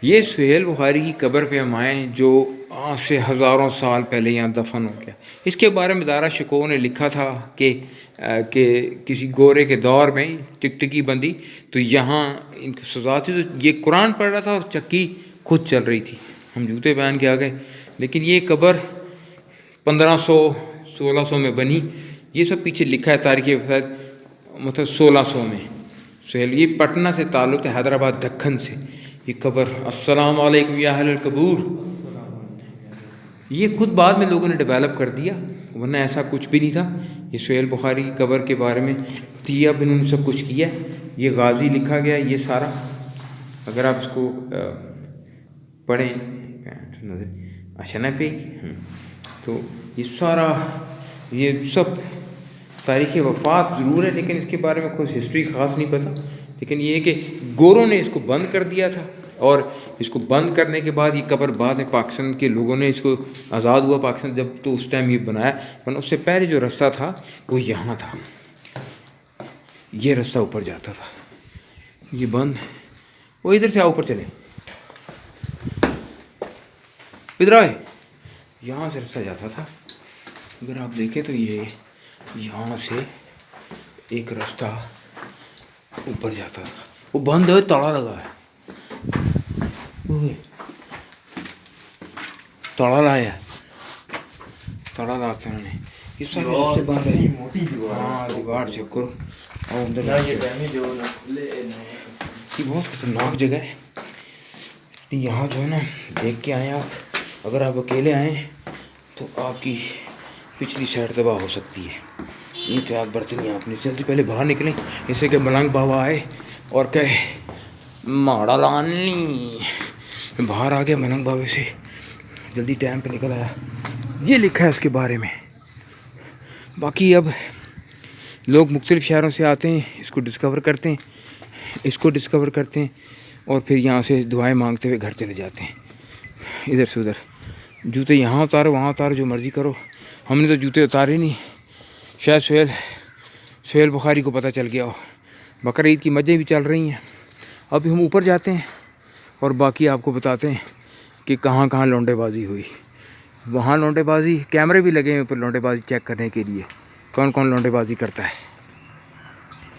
یہ سہیل بخاری کی قبر پہ ہم آئے ہیں جو آج سے ہزاروں سال پہلے یہاں دفن ہو گیا. اس کے بارے میں دارا شکوہ نے لکھا تھا کہ کسی گورے کے دور میں ٹکٹکی بندی تو یہاں ان کی سزا تھی. تو یہ قرآن پڑھ رہا تھا اور چکی خود چل رہی تھی. ہم جوتے پہن کے آ گئے. لیکن یہ قبر 1500-1600 میں بنی. یہ سب پیچھے لکھا ہے تاریخ وفات مطلب 1600 میں. سہیل یہ پٹنہ سے تعلق ہے، حیدرآباد دکن سے. یہ قبر السلام علیکم یا اہل القبور، یہ خود بعد میں لوگوں نے ڈیولپ کر دیا، ورنہ ایسا کچھ بھی نہیں تھا. یہ سہیل بخاری کی قبر کے بارے میں دیا اب انہوں نے سب کچھ کیا. یہ غازی لکھا گیا یہ سارا. اگر آپ اس کو پڑھیں اشنا پہ تو یہ سارا یہ سب تاریخ وفات ضرور ہے، لیکن اس کے بارے میں کوئی ہسٹری خاص نہیں پتہ. لیکن یہ ہے کہ گوروں نے اس کو بند کر دیا تھا، اور اس کو بند کرنے کے بعد یہ قبر بعد میں پاکستان کے لوگوں نے اس کو آزاد ہوا پاکستان جب تو اس ٹائم یہ بنایا. ورنہ اس سے پہلے جو رستہ تھا وہ یہاں تھا، یہ رستہ اوپر جاتا تھا. یہ بند وہ ادھر سے اوپر چلے ادھر آئے، یہاں سے رستہ جاتا تھا. اگر آپ دیکھیں تو یہ یہاں سے ایک رستہ اوپر جاتا تھا. وہ بند ہے، تالا لگا ہے، تالا لایا، تالا لاتے ہیں یہ سارے راستے بند ہیں. ہاں دیوار چیک کرو اور اندر یہ بہت خطرناک جگہ ہے. یہاں جو ہے نا دیکھ کے آئیں آپ. اگر آپ اکیلے آئیں تو آپ کی پچھلی سائڈ تباہ ہو سکتی ہے. احتیاط برتنی آپ نے. جلدی پہلے باہر نکلیں، جیسے کہ ملنگ بابا آئے اور کہے ماڑا لانی. باہر آ گیا ملنگ بابے سے، جلدی ٹائم پہ نکل آیا. یہ لکھا ہے اس کے بارے میں. باقی اب لوگ مختلف شہروں سے آتے ہیں، اس کو ڈسکور کرتے ہیں اور پھر یہاں سے دعائیں مانگتے ہوئے گھر چلے جاتے ہیں ادھر سے ادھر. جوتے یہاں اتارو وہاں اتارو، جو مرضی کرو. ہم نے تو جوتے اتارے نہیں. شاید سہیل بخاری کو پتہ چل گیا ہو. بقرعید کی مجھیں بھی چل رہی ہیں. اب ہم اوپر جاتے ہیں اور باقی آپ کو بتاتے ہیں کہ کہاں کہاں لونڈے بازی ہوئی. وہاں لونڈے بازی کیمرے بھی لگے ہیں اوپر لونڈے بازی چیک کرنے کے لیے کون کون لونڈے بازی کرتا ہے.